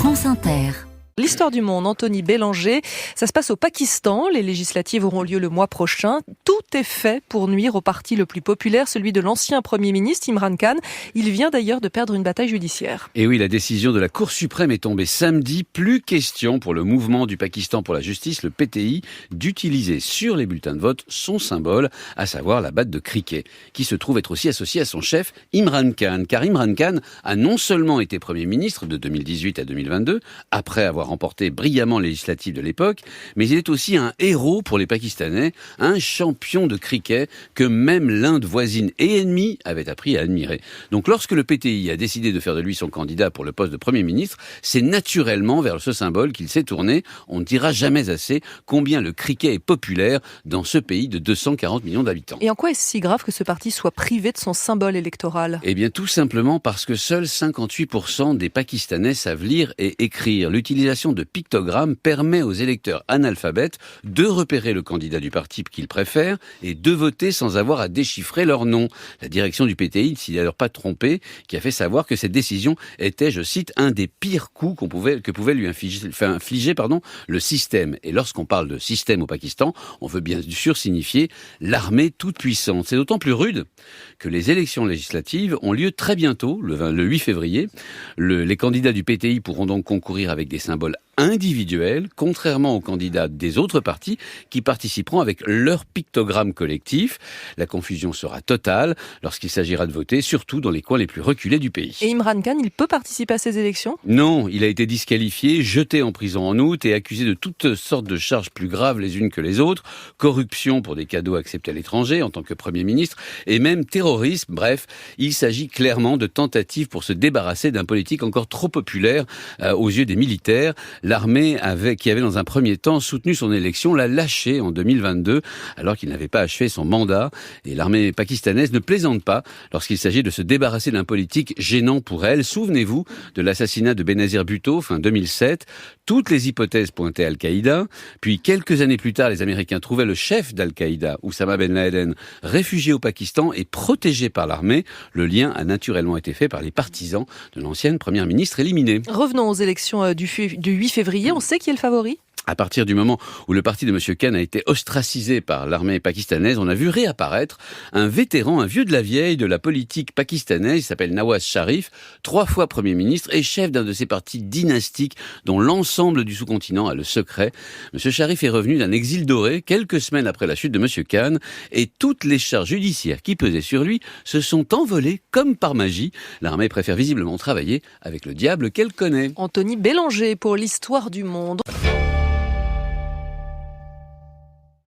France Inter. L'histoire du monde, Anthony Bélanger. Ça se passe au Pakistan. Les législatives auront lieu le mois prochain. Tout est fait pour nuire au parti le plus populaire, celui de l'ancien Premier ministre Imran Khan. Il vient d'ailleurs de perdre une bataille judiciaire. Et oui, la décision de la Cour suprême est tombée samedi. Plus question pour le mouvement du Pakistan pour la justice, le PTI, d'utiliser sur les bulletins de vote son symbole, à savoir la batte de cricket, qui se trouve être aussi associée à son chef Imran Khan. Car Imran Khan a non seulement été Premier ministre de 2018 à 2022, après avoir remporté brillamment les législatives de l'époque, mais il est aussi un héros pour les Pakistanais, un champion de cricket que même l'Inde voisine et ennemie avait appris à admirer. Donc lorsque le PTI a décidé de faire de lui son candidat pour le poste de Premier ministre, c'est naturellement vers ce symbole qu'il s'est tourné. On ne dira jamais assez combien le cricket est populaire dans ce pays de 240 millions d'habitants. Et en quoi est-ce si grave que ce parti soit privé de son symbole électoral ? Eh bien tout simplement parce que seuls 58% des Pakistanais savent lire et écrire. L'utilisation de pictogrammes permet aux électeurs analphabètes de repérer le candidat du parti qu'ils préfèrent et de voter sans avoir à déchiffrer leur nom. La direction du PTI ne s'y est alors pas trompée, qui a fait savoir que cette décision était, je cite, un des pires coups que pouvait lui infliger le système. Et lorsqu'on parle de système au Pakistan, on veut bien sûr signifier l'armée toute puissante. C'est d'autant plus rude que les élections législatives ont lieu très bientôt, le 8 février. Les candidats du PTI pourront donc concourir avec des symboles individuels, contrairement aux candidats des autres partis qui participeront avec leur pictogramme collectif. La confusion sera totale lorsqu'il s'agira de voter, surtout dans les coins les plus reculés du pays. Et Imran Khan, il peut participer à ces élections ? Non, il a été disqualifié, jeté en prison en août et accusé de toutes sortes de charges plus graves les unes que les autres. Corruption pour des cadeaux acceptés à l'étranger en tant que Premier ministre et même terrorisme. Bref, il s'agit clairement de tentatives pour se débarrasser d'un politique encore trop populaire aux yeux des militaires. L'armée qui avait dans un premier temps soutenu son élection, l'a lâché en 2022 alors qu'il n'avait pas achevé son mandat. Et l'armée pakistanaise ne plaisante pas lorsqu'il s'agit de se débarrasser d'un politique gênant pour elle. Souvenez-vous de l'assassinat de Benazir Bhutto fin 2007. Toutes les hypothèses pointaient Al-Qaïda. Puis quelques années plus tard, les Américains trouvaient le chef d'Al-Qaïda, Oussama Ben Laden, réfugié au Pakistan et protégé par l'armée. Le lien a naturellement été fait par les partisans de l'ancienne première ministre éliminée. Revenons aux élections du 8 février. On sait qui est le favori ? À partir du moment où le parti de M. Khan a été ostracisé par l'armée pakistanaise, on a vu réapparaître un vétéran, un vieux de la vieille de la politique pakistanaise. Il s'appelle Nawaz Sharif, 3 fois Premier ministre et chef d'un de ces partis dynastiques dont l'ensemble du sous-continent a le secret. M. Sharif est revenu d'un exil doré quelques semaines après la chute de M. Khan et toutes les charges judiciaires qui pesaient sur lui se sont envolées comme par magie. L'armée préfère visiblement travailler avec le diable qu'elle connaît. Anthony Bélanger pour l'histoire du monde.